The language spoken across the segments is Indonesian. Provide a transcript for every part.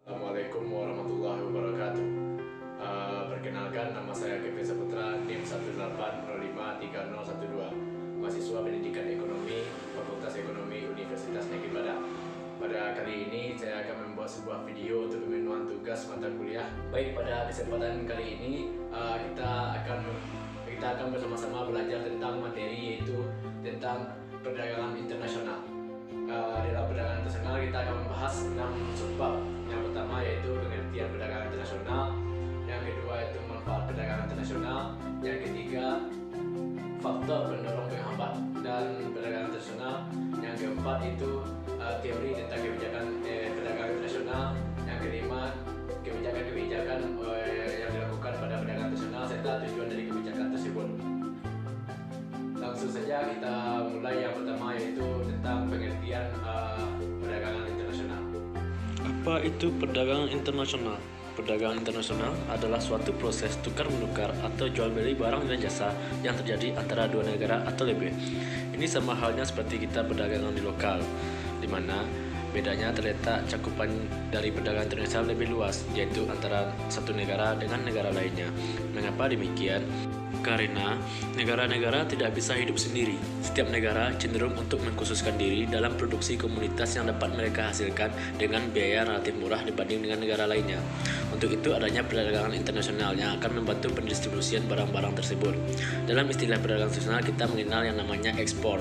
Assalamualaikum warahmatullahi wabarakatuh. Perkenalkan, nama saya Kevin Saputra, NIM 180530012, mahasiswa Pendidikan Ekonomi, Fakultas Ekonomi Universitas Negeri Padang. Pada kali ini saya akan membuat sebuah video untuk pemenuhan tugas mata kuliah. Baik, pada kesempatan kali ini kita akan bersama-sama belajar tentang materi, yaitu tentang perdagangan internasional. Dalam perdagangan internasional kita akan membahas 6 subbab. Yang pertama yaitu pengertian perdagangan internasional, yang kedua yaitu manfaat perdagangan internasional, yang ketiga faktor pendorong penghambat dan perdagangan internasional, yang keempat itu teori tentang kebijakan perdagangan internasional, yang kelima kebijakan-kebijakan yang dilakukan pada perdagangan internasional serta tujuan dari kebijakan tersebut. Langsung saja kita mulai. Yang pertama yaitu tentang pengertian perdagangan internasional. Apa itu perdagangan internasional? Perdagangan internasional adalah suatu proses tukar-menukar atau jual-beli barang dan jasa yang terjadi antara dua negara atau lebih. Ini sama halnya seperti kita perdagangan di lokal, di mana bedanya terletak cakupan dari perdagangan internasional lebih luas, yaitu antara satu negara dengan negara lainnya. Mengapa demikian? Karena negara-negara tidak bisa hidup sendiri. Setiap negara cenderung untuk mengkhususkan diri dalam produksi komoditas yang dapat mereka hasilkan dengan biaya relatif murah dibanding dengan negara lainnya. Untuk itu adanya perdagangan internasional yang akan membantu pendistribusian barang-barang tersebut. Dalam istilah perdagangan internasional kita mengenal yang namanya ekspor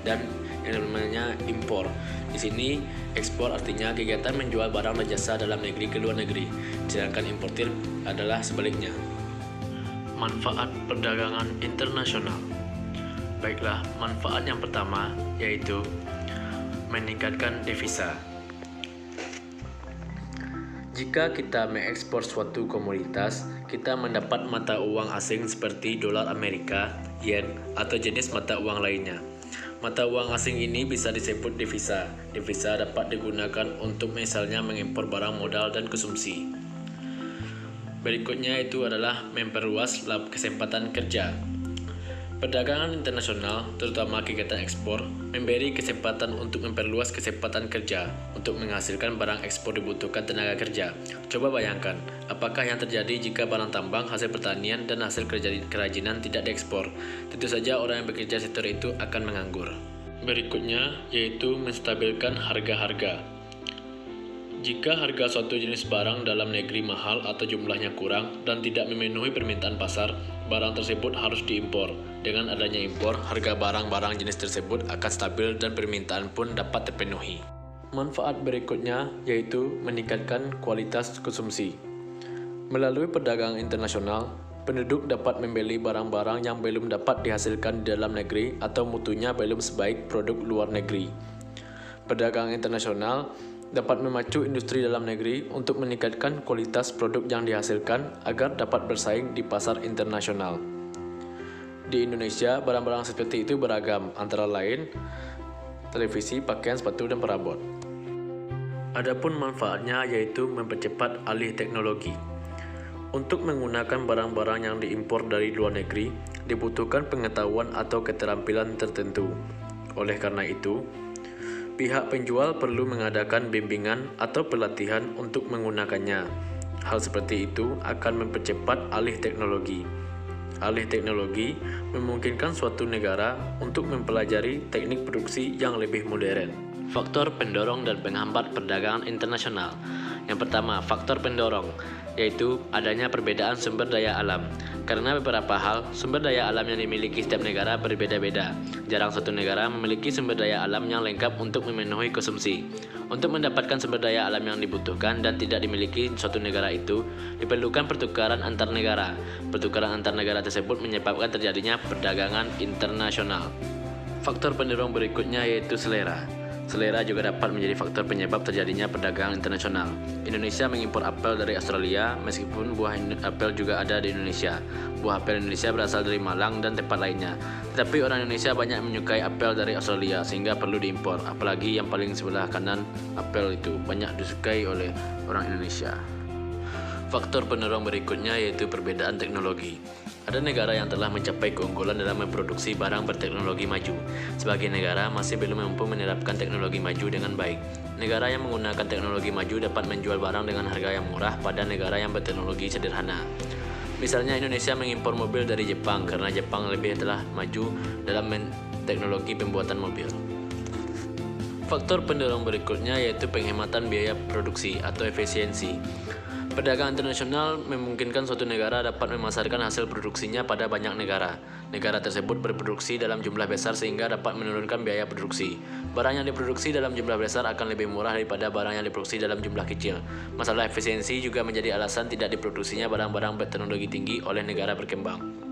dan yang namanya impor. Di sini ekspor artinya kegiatan menjual barang dan jasa dalam negeri ke luar negeri, sedangkan importir adalah sebaliknya. Manfaat perdagangan internasional. Baiklah, manfaat yang pertama yaitu meningkatkan devisa. Jika kita mengekspor suatu komoditas, kita mendapat mata uang asing seperti dolar Amerika, yen, atau jenis mata uang lainnya. Mata uang asing ini bisa disebut devisa. Devisa dapat digunakan untuk misalnya mengimpor barang modal dan konsumsi. Berikutnya itu adalah memperluas kesempatan kerja. Perdagangan internasional, terutama kegiatan ekspor, memberi kesempatan untuk memperluas kesempatan kerja. Untuk menghasilkan barang ekspor dibutuhkan tenaga kerja. Coba bayangkan, apakah yang terjadi jika barang tambang, hasil pertanian, dan hasil kerajinan tidak diekspor? Tentu saja orang yang bekerja di sektor itu akan menganggur. Berikutnya yaitu menstabilkan harga-harga. Jika harga suatu jenis barang dalam negeri mahal atau jumlahnya kurang dan tidak memenuhi permintaan pasar, barang tersebut harus diimpor. Dengan adanya impor, harga barang-barang jenis tersebut akan stabil dan permintaan pun dapat terpenuhi. Manfaat berikutnya yaitu meningkatkan kualitas konsumsi. Melalui perdagangan internasional, penduduk dapat membeli barang-barang yang belum dapat dihasilkan di dalam negeri atau mutunya belum sebaik produk luar negeri. Perdagangan internasional dapat memacu industri dalam negeri untuk meningkatkan kualitas produk yang dihasilkan agar dapat bersaing di pasar internasional. Di Indonesia, barang-barang seperti itu beragam, antara lain televisi, pakaian, sepatu, dan perabot. Adapun manfaatnya yaitu mempercepat alih teknologi. Untuk menggunakan barang-barang yang diimpor dari luar negeri, dibutuhkan pengetahuan atau keterampilan tertentu. Oleh karena itu, pihak penjual perlu mengadakan bimbingan atau pelatihan untuk menggunakannya. Hal seperti itu akan mempercepat alih teknologi. Alih teknologi memungkinkan suatu negara untuk mempelajari teknik produksi yang lebih modern. Faktor pendorong dan penghambat perdagangan internasional. Yang pertama, faktor pendorong, yaitu adanya perbedaan sumber daya alam. Karena beberapa hal, sumber daya alam yang dimiliki setiap negara berbeda-beda. Jarang satu negara memiliki sumber daya alam yang lengkap untuk memenuhi konsumsi. Untuk mendapatkan sumber daya alam yang dibutuhkan dan tidak dimiliki suatu negara itu, diperlukan pertukaran antar negara. Pertukaran antar negara tersebut menyebabkan terjadinya perdagangan internasional. Faktor pendorong berikutnya yaitu selera. Selera juga dapat menjadi faktor penyebab terjadinya perdagangan internasional. Indonesia mengimpor apel dari Australia, meskipun buah apel juga ada di Indonesia. Buah apel Indonesia berasal dari Malang dan tempat lainnya. Tetapi orang Indonesia banyak menyukai apel dari Australia, sehingga perlu diimpor. Apalagi yang paling sebelah kanan apel itu banyak disukai oleh orang Indonesia. Faktor pendorong berikutnya yaitu perbedaan teknologi. Ada negara yang telah mencapai keunggulan dalam memproduksi barang berteknologi maju. Sebagian negara masih belum mampu menerapkan teknologi maju dengan baik. Negara yang menggunakan teknologi maju dapat menjual barang dengan harga yang murah pada negara yang berteknologi sederhana. Misalnya Indonesia mengimpor mobil dari Jepang karena Jepang lebih telah maju dalam teknologi pembuatan mobil. Faktor pendorong berikutnya yaitu penghematan biaya produksi atau efisiensi. Perdagangan internasional memungkinkan suatu negara dapat memasarkan hasil produksinya pada banyak negara. Negara tersebut berproduksi dalam jumlah besar sehingga dapat menurunkan biaya produksi. Barang yang diproduksi dalam jumlah besar akan lebih murah daripada barang yang diproduksi dalam jumlah kecil. Masalah efisiensi juga menjadi alasan tidak diproduksinya barang-barang berteknologi tinggi oleh negara berkembang.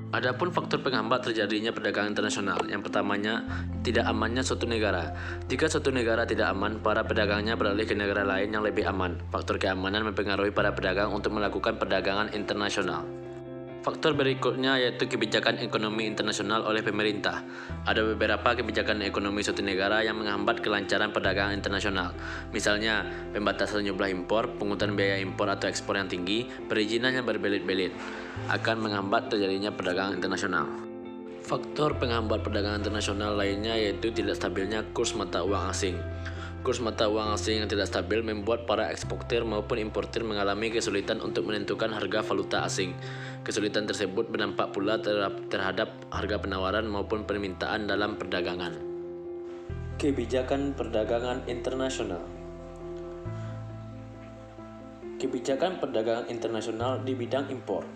Adapun faktor penghambat terjadinya perdagangan internasional. Yang pertamanya, tidak amannya suatu negara. Jika suatu negara tidak aman, para pedagangnya beralih ke negara lain yang lebih aman. Faktor keamanan mempengaruhi para pedagang untuk melakukan perdagangan internasional. Faktor berikutnya yaitu kebijakan ekonomi internasional oleh pemerintah. Ada beberapa kebijakan ekonomi suatu negara yang menghambat kelancaran perdagangan internasional. Misalnya, pembatasan jumlah impor, pungutan biaya impor atau ekspor yang tinggi, perizinan yang berbelit-belit akan menghambat terjadinya perdagangan internasional. Faktor penghambat perdagangan internasional lainnya yaitu tidak stabilnya kurs mata uang asing. Kurs mata uang asing yang tidak stabil membuat para eksportir maupun importir mengalami kesulitan untuk menentukan harga valuta asing. Kesulitan tersebut berdampak pula terhadap harga penawaran maupun permintaan dalam perdagangan. Kebijakan perdagangan internasional. Kebijakan perdagangan internasional di bidang impor.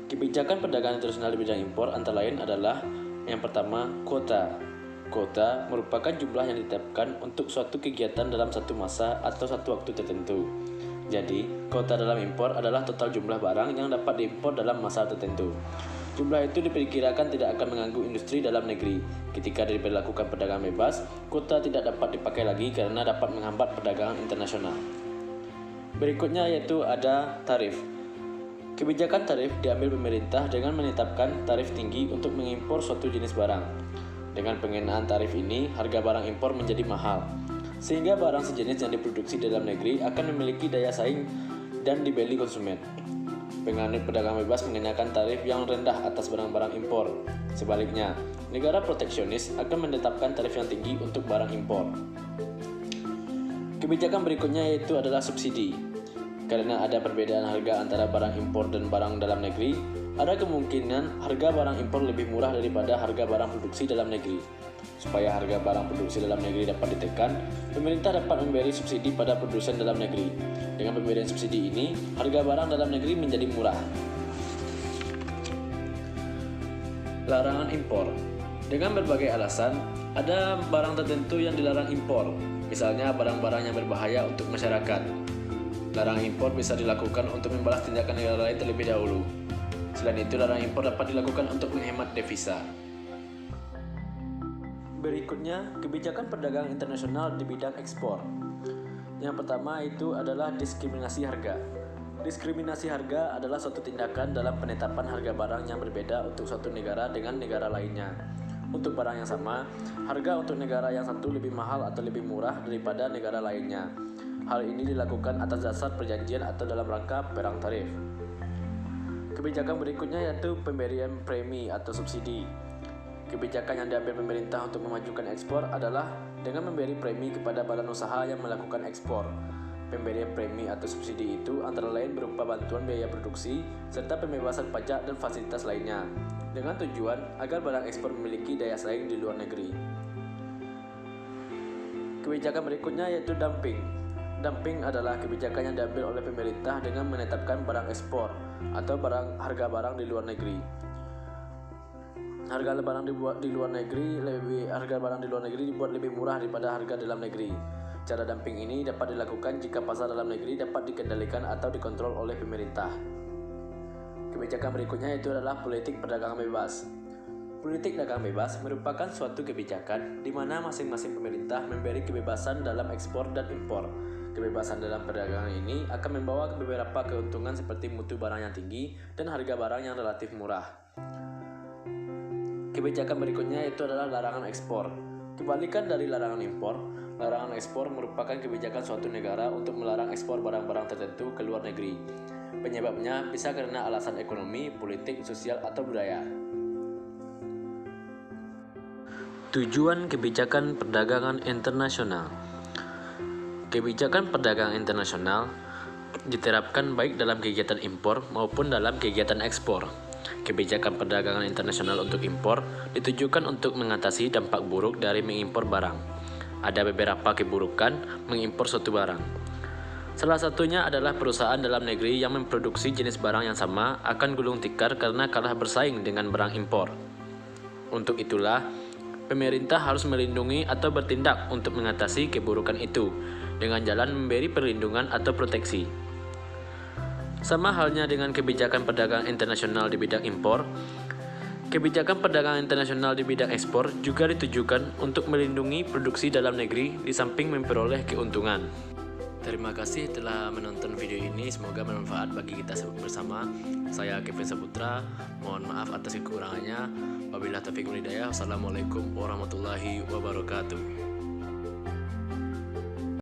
Kebijakan perdagangan internasional di bidang impor antara lain adalah yang pertama, kuota. Kuota merupakan jumlah yang ditetapkan untuk suatu kegiatan dalam satu masa atau satu waktu tertentu. Jadi, kuota dalam impor adalah total jumlah barang yang dapat diimpor dalam masa tertentu. Jumlah itu diperkirakan tidak akan mengganggu industri dalam negeri. Ketika diberlakukan perdagangan bebas, kuota tidak dapat dipakai lagi karena dapat menghambat perdagangan internasional. Berikutnya yaitu ada tarif. Kebijakan tarif diambil pemerintah dengan menetapkan tarif tinggi untuk mengimpor suatu jenis barang. Dengan pengenaan tarif ini, harga barang impor menjadi mahal, sehingga barang sejenis yang diproduksi dalam negeri akan memiliki daya saing dan dibeli konsumen. Penganut perdagangan bebas mengenakan tarif yang rendah atas barang-barang impor. Sebaliknya, negara proteksionis akan menetapkan tarif yang tinggi untuk barang impor. Kebijakan berikutnya yaitu adalah subsidi. Karena ada perbedaan harga antara barang impor dan barang dalam negeri, ada kemungkinan harga barang impor lebih murah daripada harga barang produksi dalam negeri. Supaya harga barang produksi dalam negeri dapat ditekan, pemerintah dapat memberi subsidi pada produsen dalam negeri. Dengan pemberian subsidi ini, harga barang dalam negeri menjadi murah. Larangan impor. Dengan berbagai alasan, ada barang tertentu yang dilarang impor, misalnya barang-barang yang berbahaya untuk masyarakat. Larangan impor bisa dilakukan untuk membalas tindakan negara lain terlebih dahulu. Selain itu, larangan impor dapat dilakukan untuk menghemat devisa. Berikutnya, kebijakan perdagangan internasional di bidang ekspor. Yang pertama itu adalah diskriminasi harga. Diskriminasi harga adalah suatu tindakan dalam penetapan harga barang yang berbeda untuk suatu negara dengan negara lainnya. Untuk barang yang sama, harga untuk negara yang satu lebih mahal atau lebih murah daripada negara lainnya. Hal ini dilakukan atas dasar perjanjian atau dalam rangka perang tarif. Kebijakan berikutnya yaitu pemberian premi atau subsidi. Kebijakan yang diambil pemerintah untuk memajukan ekspor adalah dengan memberi premi kepada badan usaha yang melakukan ekspor. Pemberian premi atau subsidi itu antara lain berupa bantuan biaya produksi serta pembebasan pajak dan fasilitas lainnya, dengan tujuan agar barang ekspor memiliki daya saing di luar negeri. Kebijakan berikutnya yaitu dumping. Dumping adalah kebijakan yang diambil oleh pemerintah dengan menetapkan barang ekspor atau harga barang di luar negeri. Harga barang di luar negeri dibuat lebih murah daripada harga dalam negeri. Cara dumping ini dapat dilakukan jika pasar dalam negeri dapat dikendalikan atau dikontrol oleh pemerintah. Kebijakan berikutnya yaitu adalah politik perdagangan bebas. Politik dagang bebas merupakan suatu kebijakan di mana masing-masing pemerintah memberi kebebasan dalam ekspor dan impor. Kebebasan dalam perdagangan ini akan membawa beberapa keuntungan seperti mutu barang yang tinggi dan harga barang yang relatif murah. Kebijakan berikutnya yaitu adalah larangan ekspor. Kebalikan dari larangan impor, larangan ekspor merupakan kebijakan suatu negara untuk melarang ekspor barang-barang tertentu ke luar negeri. Penyebabnya bisa karena alasan ekonomi, politik, sosial, atau budaya. Tujuan kebijakan perdagangan internasional. Kebijakan perdagangan internasional diterapkan baik dalam kegiatan impor maupun dalam kegiatan ekspor. Kebijakan perdagangan internasional untuk impor ditujukan untuk mengatasi dampak buruk dari mengimpor barang. Ada beberapa keburukan mengimpor suatu barang. Salah satunya adalah perusahaan dalam negeri yang memproduksi jenis barang yang sama akan gulung tikar karena kalah bersaing dengan barang impor. Untuk itulah, pemerintah harus melindungi atau bertindak untuk mengatasi keburukan itu dengan jalan memberi perlindungan atau proteksi. Sama halnya dengan kebijakan perdagangan internasional di bidang impor, kebijakan perdagangan internasional di bidang ekspor juga ditujukan untuk melindungi produksi dalam negeri di samping memperoleh keuntungan. Terima kasih telah menonton video ini, semoga bermanfaat bagi kita bersama. Saya Kevin Saputra, mohon maaf atas kekurangannya. Wabillahi taufiq wal hidayah. Wassalamualaikum warahmatullahi wabarakatuh.